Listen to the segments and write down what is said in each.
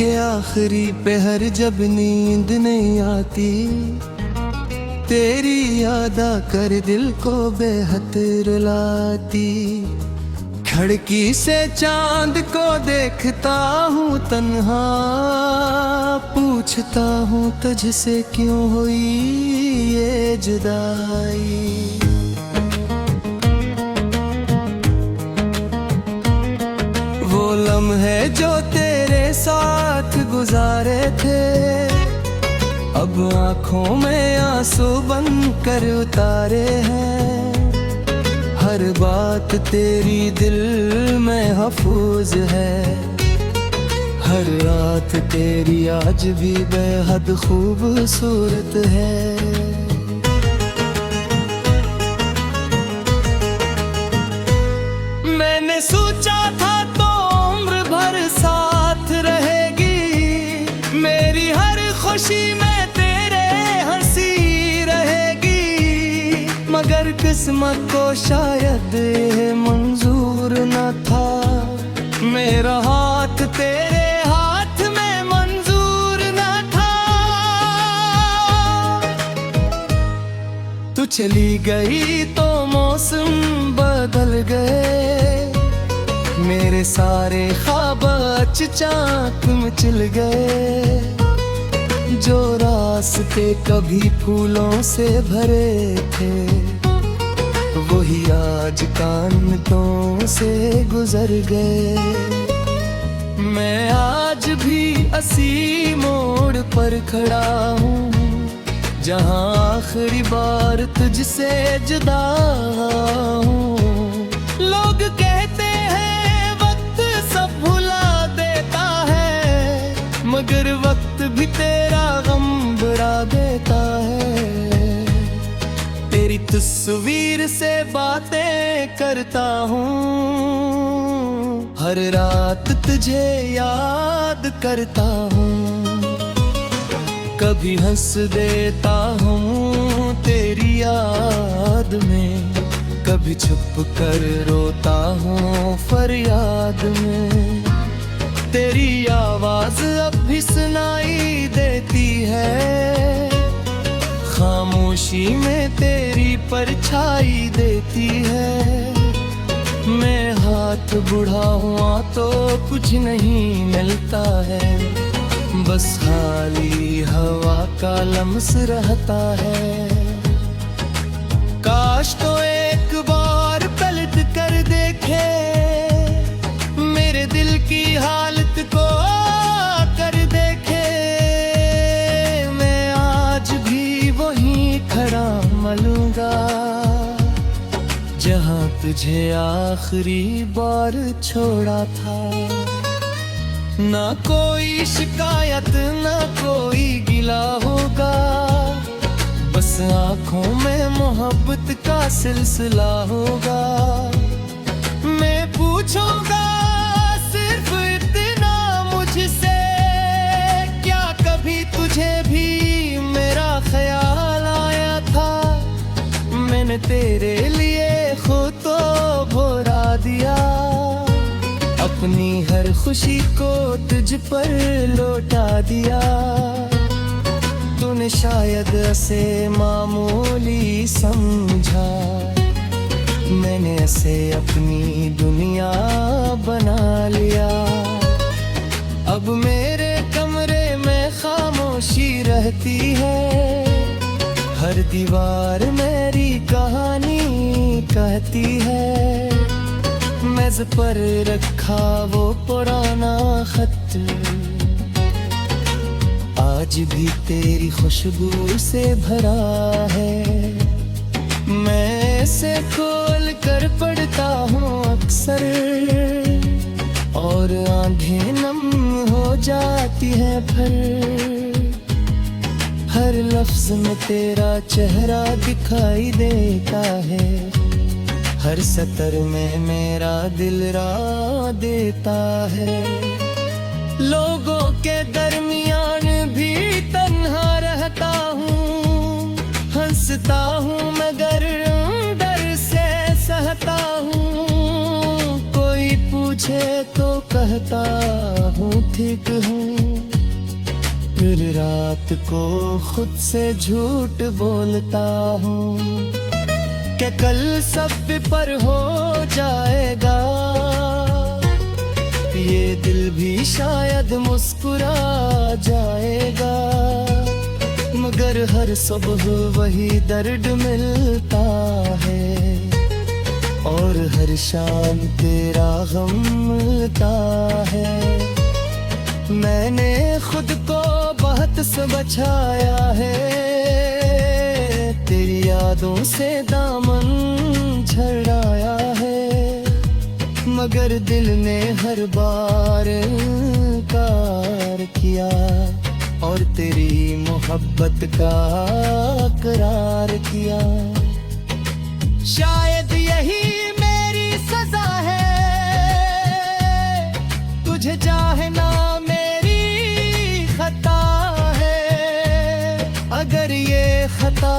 के आखिरी पहर जब नींद नहीं आती, तेरी याद आकर दिल को बेहद रुलाती। खिड़की से चांद को देखता हूँ तन्हा, पूछता हूँ तुझसे क्यों हुई ये जुदाई। वो लम्हे जो तेरे साथ गुजारे थे, अब आँखों में आंसू बन कर उतारे हैं। हर बात तेरी दिल में महफूज है, हर रात तेरी आज भी बेहद खूबसूरत है। मैंने सोचा था तो उम्र भर साथ रहेगी, मेरी हर खुशी में मगर किस्मत को शायद ये मंजूर न था, मेरा हाथ तेरे हाथ में मंजूर न था। तू चली गई तो मौसम बदल गए, मेरे सारे ख्वाब चाक में चल गए। जो रास्ते कभी फूलों से भरे थे, वही आज कांटों से गुजर गए। मैं आज भी उसी मोड़ पर खड़ा हूँ, जहाँ आखिरी बार तुझसे जुदा हूँ। लोग कहते हैं वक्त सब भुला देता है, मगर वक्त भी तेरा गम बढ़ा देता है। तेरी तस्वीर से बातें करता हूँ, हर रात तुझे याद करता हूँ। कभी हंस देता हूँ तेरी याद में, कभी छुप कर रोता हूँ फरियाद में। तेरी आवाज अब भी सुनाई देती है, खामोशी में तेरी परछाई देती है। मैं हाथ बुढ़ा हुआ तो कुछ नहीं मिलता है, बस खाली हवा का लम्स रहता है। काश तो एक बार पलट कर देखे, मेरे दिल की हालत को कर देखे। मैं आज भी वहीं खड़ा मिलूंगा, जहाँ तुझे आखिरी बार छोड़ा था। ना कोई शिकायत ना कोई गिला होगा, बस आँखों में मोहब्बत का सिलसिला होगा। मैं पूछूंगा सिर्फ इतना मुझसे, क्या कभी तुझे भी मेरा ख्याल आया था। मैंने तेरे लिए खुद तो भुला दिया, अपनी हर खुशी को तुझ पर लौटा दिया। तूने शायद इसे मामूली समझा, मैंने इसे अपनी दुनिया बना लिया। अब मेरे कमरे में खामोशी रहती है, हर दीवार मेरी कहानी कहती है। मेज पर रखा वो पुराना खत आज भी तेरी खुशबू से भरा है। मैं इसे खोल कर पढ़ता हूँ अक्सर, और आंखें नम हो जाती हैं फिर। हर लफ्ज में तेरा चेहरा दिखाई देता है, हर सतर में मेरा दिल रा देता है। लोगों के दरमियान भी तन्हा रहता हूँ, हंसता हूँ मगर डर से सहता हूँ। कोई पूछे तो कहता हूँ ठीक हूँ, फिर रात को खुद से झूठ बोलता हूँ कि कल सब पर हो जाएगा, ये दिल भी शायद मुस्कुरा जाएगा। मगर हर सुबह वही दर्द मिलता है और हर शाम तेरा गम मिलता है। मैंने खुद को बहुत से बचाया है, तेरी यादों से दामन छड़ाया है। मगर दिल ने हर बार इनकार किया और तेरी मोहब्बत का करार किया। शायद यही मेरी सजा है, तुझे चाहना मेरी खता है। अगर ये खता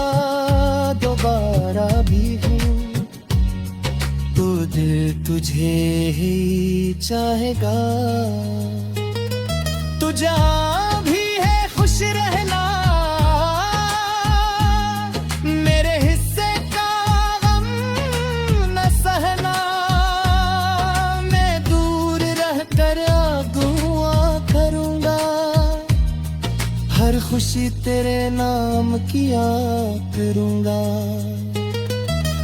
दोबारा भी हो तो दिल तुझे ही चाहेगा। तू जहाँ भी है खुश रहना, मेरे हिस्से का गम न सहना। मैं दूर रहकर अगुआ करूँगा, हर खुशी तेरे नाम किया करूँगा।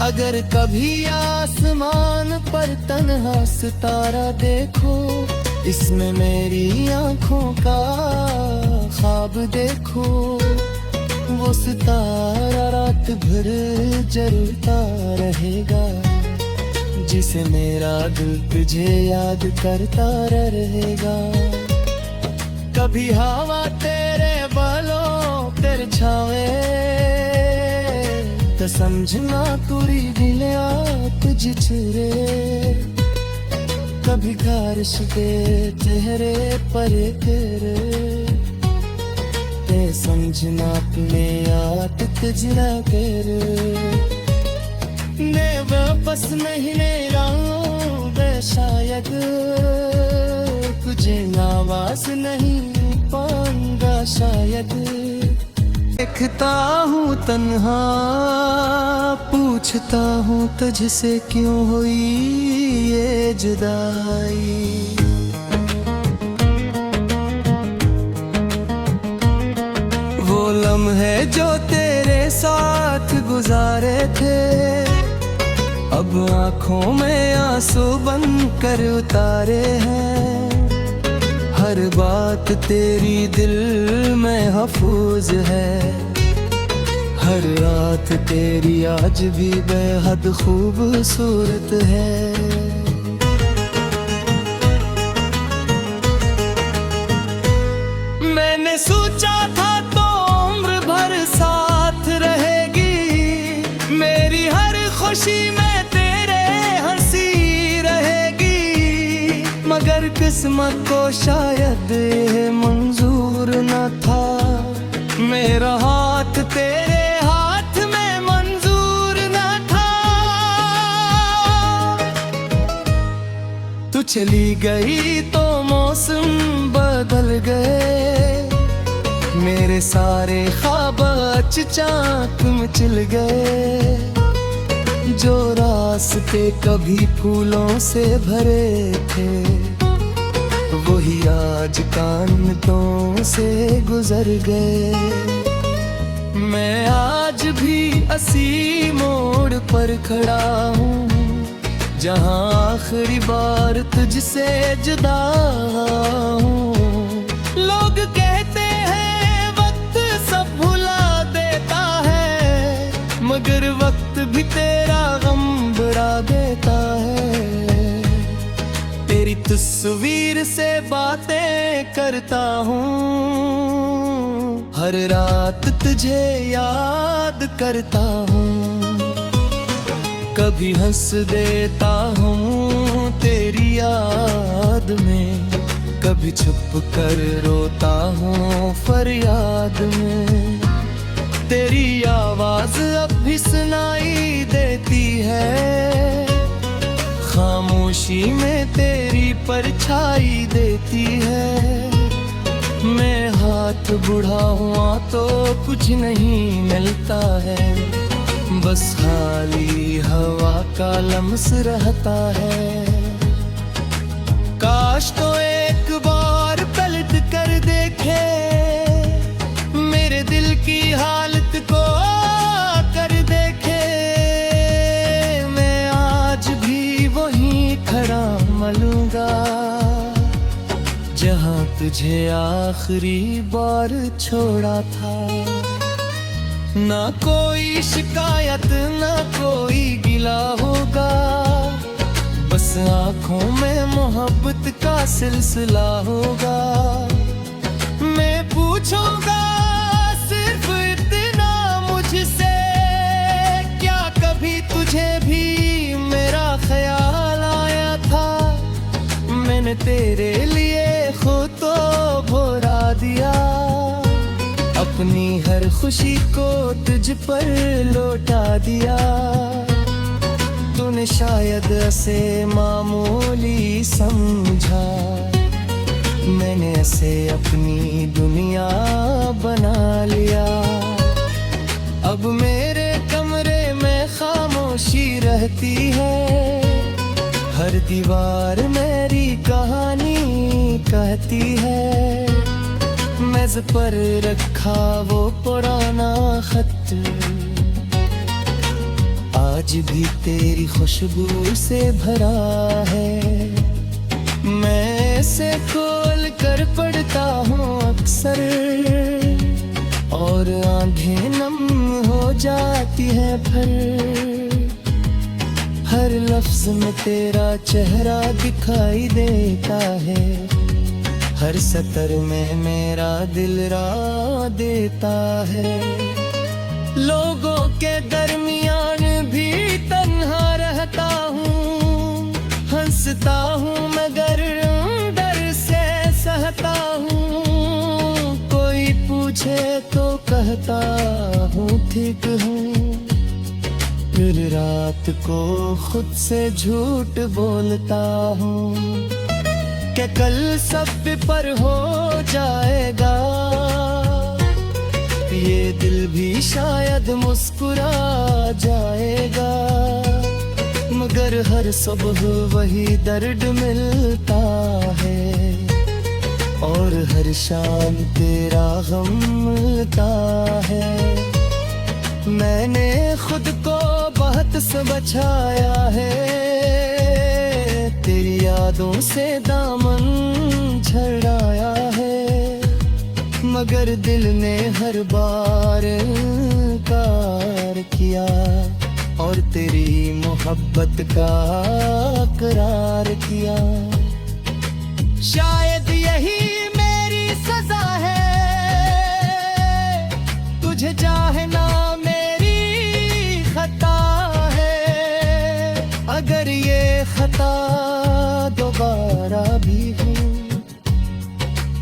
अगर कभी आसमान पर तन्हा सितारा देखो, इसमें मेरी आंखों का ख्वाब देखो। वो सितारा रात भर जलता रहेगा, जिसे मेरा दिल तुझे याद करता रहेगा। कभी हवा तेरे बालों पर छावे तो समझना तुरी दिलिया तुझ छिरे। कभी बारिश के चेहरे पर तेरे ते समझना अपने याद तुझरा कर। ने वापस नहीं मेरा शायद तुझे आवाज नहीं पाऊंगा शायद। देखता हूँ तन्हा पूछता हूँ तुझसे क्यों हुई ये जुदाई। वो लम्हे जो तेरे साथ गुजारे थे, अब आँखों में आंसू बन कर उतारे हैं। हर बात तेरी दिल में महफूज है, हर रात तेरी आज भी बेहद खूबसूरत है। मैंने सोचा था तो उम्र भर साथ रहेगी, मेरी हर खुशी में तेरे हंसी रहेगी। मगर किस्मत को शायद ये मंजूर न था, मेरा हाथ तेरे हाथ में मंजूर न था। तू चली गई तो मौसम बदल गए, मेरे सारे ख्वाब चाक में चल गए। जो रास्ते कभी फूलों से भरे थे, वही आज कांटों से गुजर गए। मैं आज भी इसी मोड़ पर खड़ा हूँ, जहाँ आखिरी बार तुझसे जुदा हूँ। लोग कहते हैं वक्त सब भुला देता है, मगर वक्त भी तेरा गम बढ़ा देता है। तेरी तस्वीर से बातें करता हूँ, हर रात तुझे याद करता हूँ। कभी हंस देता हूँ तेरी याद में, कभी छुप कर रोता हूँ फरियाद में। तेरी आवाज अब भी सुनाई देती है, खामोशी में तेरी परछाई देती है। मैं हाथ हाथ बुढ़ा हुआ तो कुछ नहीं मिलता है, बस खाली हवा का लम्स रहता है। काश तो एक बार पलट कर देखे, मेरे दिल की हालत को कर देखे। मैं आज भी वहीं खड़ा मिलूंगा जहां तुझे आखिरी बार छोड़ा था। ना कोई शिकायत ना कोई गिला होगा, बस आंखों में मोहब्बत का सिलसिला होगा। मैं पूछूंगा सिर्फ इतना मुझसे, क्या कभी तुझे भी मेरा ख्याल आया था? मैंने तेरे लिए खुद तो भुला दिया, अपनी हर खुशी को तुझ पर लौटा दिया। तूने शायद ऐसे मामूली समझा, मैंने ऐसे अपनी दुनिया बना लिया। अब मेरे कमरे में खामोशी रहती है, हर दीवार मेरी कहानी कहती है। मेज पर रखा वो पुराना खत आज भी तेरी खुशबू से भरा है। मैं इसे खोल कर पढ़ता हूँ अक्सर, और आंखें नम हो जाती है फिर। हर लफ्ज में तेरा चेहरा दिखाई देता है, हर सतर में मेरा दिल रा देता है। लोगों के दरमियान भी तन्हा रहता हूँ, हंसता हूँ मगर डर से सहता हूँ। कोई पूछे तो कहता हूँ ठीक हूँ, फिर रात को खुद से झूठ बोलता हूँ कि कल सब पर हो जाएगा। ये दिल भी शायद मुस्कुरा जाएगा, मगर हर सुबह वही दर्द मिलता है, और हर शाम तेरा गम मिलता है। मैंने खुद को बहुत से बचाया है, तेरी यादों से दामन छड़ाया है, मगर दिल ने हर बार इनकार किया, और तेरी मोहब्बत का करार किया। शायद यही मेरी सजा है, तुझे चाहना मेरी खता है। अगर ये खता दोबारा भी हो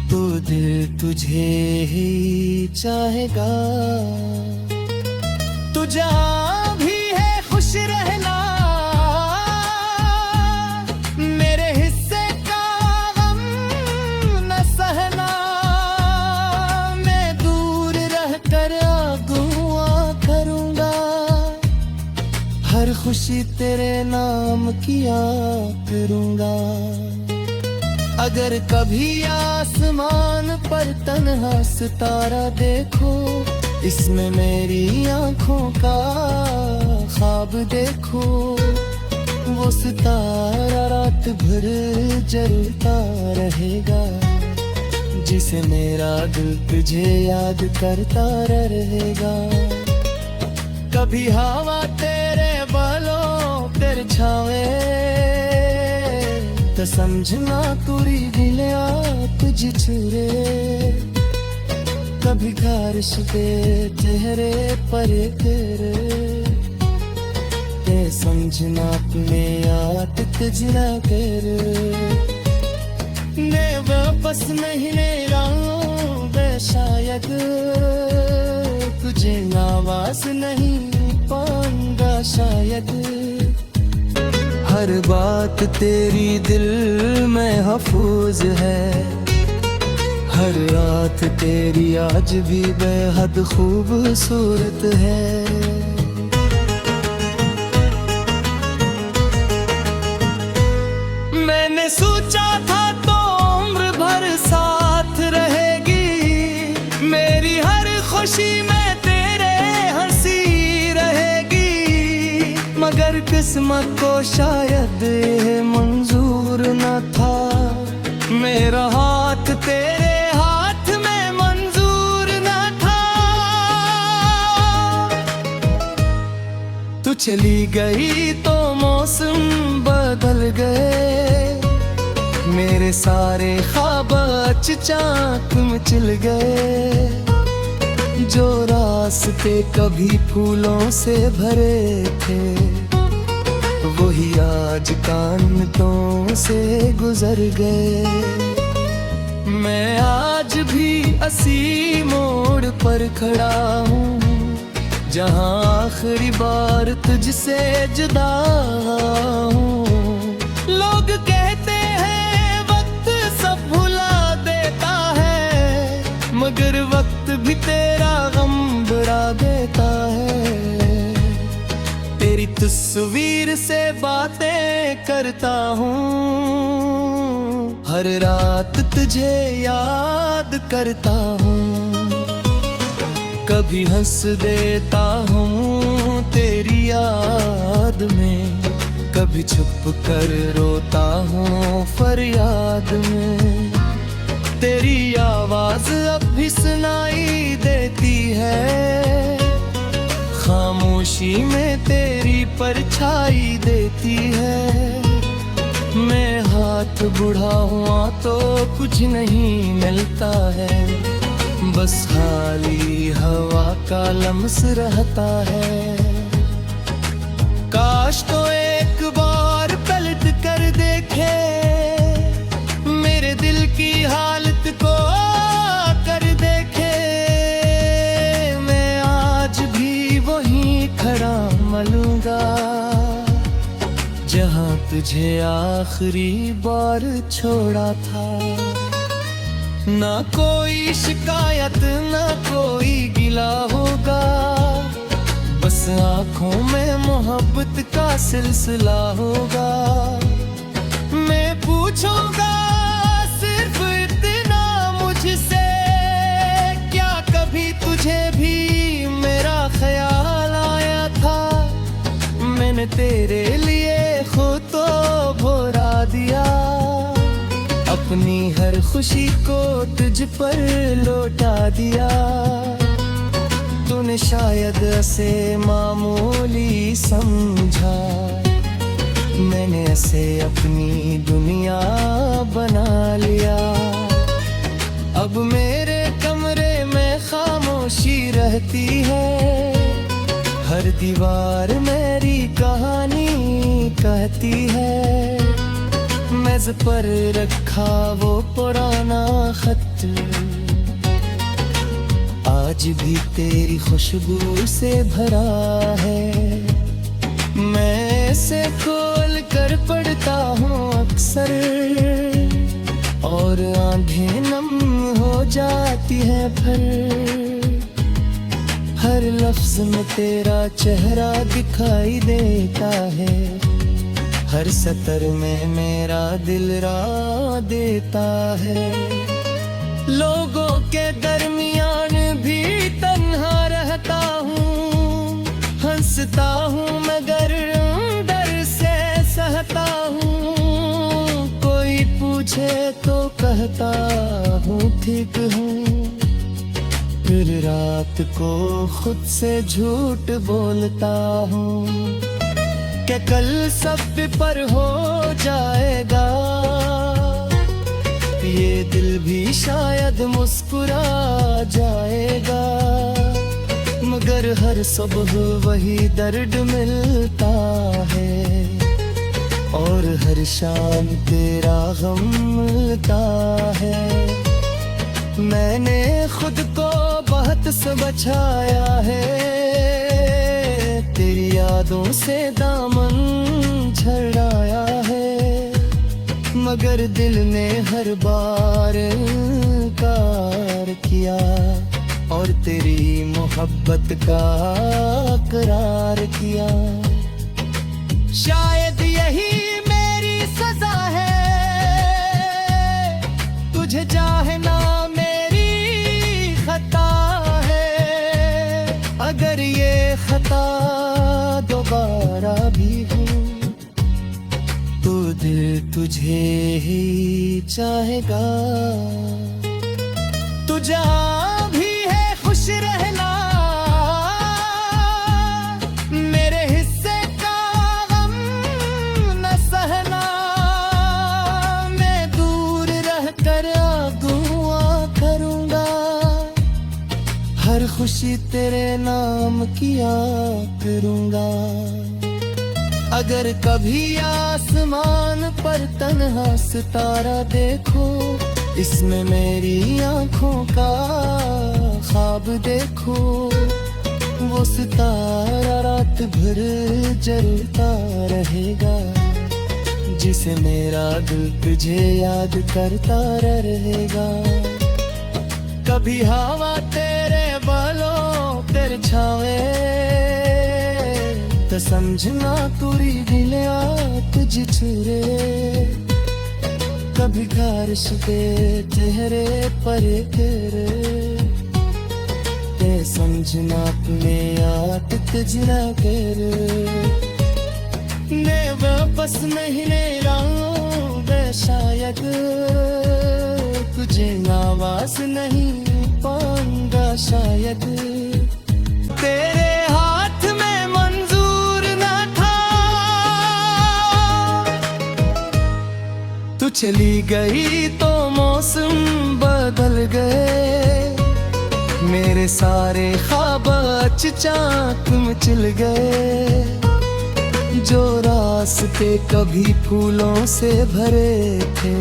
तो दिल तुझे ही चाहेगा। तू जहाँ भी है खुश रहना, मेरे हिस्से का गम न सहना। मैं दूर रहकर अगुआ करूँगा, हर खुशी तेरे नाम किया करूँगा। अगर कभी आसमान पर तन्हा सितारा देखो, इसमें मेरी आंखों का ख्वाब देखो। वो सितारा रात भर जलता रहेगा, जिसे मेरा दिल तुझे याद करता रहेगा। कभी हवा तेरे बालों पर छावे तो समझना तुरी गिलिया तुझ छुरे। कभी बारिश पे चेहरे पर तेरे ते समझना तुम्हें याद तुझना कर। ने वापस नहीं ले रहा शायद, तुझे आवाज नहीं पाऊंगा शायद। हर बात तेरी दिल में महफूज है, हर रात तेरी आज भी बेहद खूबसूरत है। मैंने सोचा था तो उम्र भर साथ रहेगी, मेरी हर खुशी में तेरे हंसी रहेगी। मगर किस्मत को शायद ये मंजूर न था, मेरा हाथ तेरे हाथ में मंजूर न था। तू चली गई तो मौसम बदल गए, मेरे सारे ख्वाब चाक में चिल गए। जो रास्ते कभी फूलों से भरे थे, वही आज कांटों से गुजर गए। मैं आज भी उसी मोड़ पर खड़ा हूँ, जहाँ आखिरी बार तुझसे जुदा हूँ। लोग कहते हैं वक्त सब भुला देता है, मगर वक्त भी तेरा गम बढ़ा देता है। तेरी तस्वीर से बातें करता हूँ, हर रात तुझे याद करता हूँ। कभी हंस देता हूँ तेरी याद में, कभी छुप कर रोता हूँ फरियाद में। तेरी आवाज अब भी सुनाई देती है, खामोशी में तेरी परछाई देती है। मैं हाथ बढ़ाऊं तो कुछ नहीं मिलता है, बस खाली हवा का लम्स रहता है। काश तो एक बार पलट कर देखे, मेरे दिल की हालत को कर देखे। मैं आज भी वहीं खड़ा मिलूंगा, जहाँ तुझे आखिरी बार छोड़ा था। ना कोई शिकायत ना कोई गिला होगा, बस आँखों में मोहब्बत का सिलसिला होगा। मैं पूछूंगा सिर्फ इतना मुझसे, क्या कभी तुझे भी मेरा ख्याल आया था। मैंने तेरे लिए खुद तो भुला दिया, अपनी हर खुशी को तुझ पर लौटा दिया। तूने शायद इसे मामूली समझा, मैंने इसे अपनी दुनिया बना लिया। अब मेरे कमरे में खामोशी रहती है, हर दीवार मेरी कहानी कहती है। मेज पर रखा वो पुराना खत आज भी तेरी खुशबू से भरा है। मैं इसे खोल कर पढ़ता हूँ अक्सर, और आंखें नम हो जाती हैं फिर। हर लफ्ज में तेरा चेहरा दिखाई देता है, हर सतर में मेरा दिल रा देता है। लोगों के दरमियान भी तन्हा रहता हूँ, हंसता हूँ मगर डर से सहता हूँ। कोई पूछे तो कहता हूँ ठीक हूँ, फिर रात को खुद से झूठ बोलता हूँ कि कल सब पर हो जाएगा। ये दिल भी शायद मुस्कुरा जाएगा, मगर हर सुबह वही दर्द मिलता है, और हर शाम तेरा गम मिलता है। मैंने खुद को बहुत से बचाया है, तेरी यादों से दामन छड़ाया है, मगर दिल ने हर बार पुकार किया और तेरी मोहब्बत का करार किया। शायद यही मेरी सजा है, तुझे चाहना मेरी खता है। अगर ये खता दोबारा भी हो तो दिल तुझे ही चाहेगा। तू जहाँ भी है खुश रहना, मेरे हिस्से का गम न सहना। मैं दूर रह कर दुआ करूँगा, हर खुशी तेरे नाम किया करूँगा। अगर कभी आसमान पर तन्हा सितारा देखो, इसमें मेरी आंखों का ख्वाब देखो। वो सितारा रात भर जलता रहेगा, जिसे मेरा दिल तुझे याद करता रहेगा। कभी हवा तेरे बालों तेरे छावे तो समझना तुरी दिलिया तुझ छुरे। कभी बारिश के चेहरे पर गिरे ते समझना अपने याद तुझना कर। ने वापस नहीं ले रहा शायद, तुझे आवाज नहीं पाऊंगा शायद। तेरे हाथ में मंजूर न था, तू चली गई तो मौसम बदल गए। मेरे सारे ख्वाब चाक में चल गए। जो रास्ते कभी फूलों से भरे थे,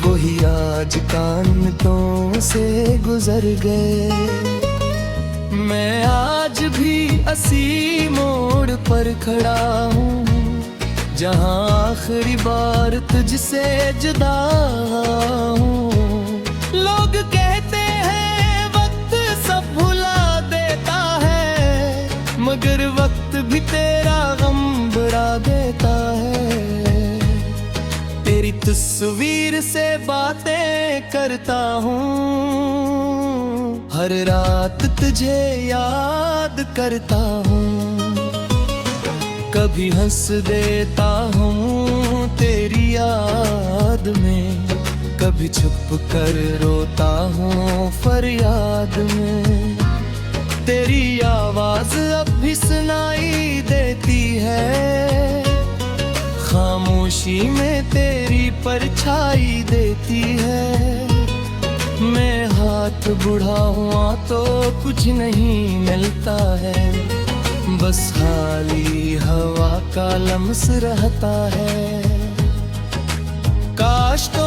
वही आज कांटों से गुजर गए। मैं आज भी उसी मोड़ पर खड़ा हूँ, जहाँ आखिरी बार तुझसे जुदा हूँ। लोग कहते हैं वक्त सब भुला देता है, मगर वक्त भी तेरा गम बढ़ा देता है। तेरी तस्वीर से बातें करता हूँ, हर रात तुझे याद करता हूँ। कभी हंस देता हूँ तेरी याद में, कभी छुप कर रोता हूँ फरियाद में। तेरी आवाज अब भी सुनाई देती है, खामोशी में तेरी परछाई देती है। मैं हाथ बुढ़ा हुआ तो कुछ नहीं मिलता है, बस खाली हवा का लम्स रहता है। काश तो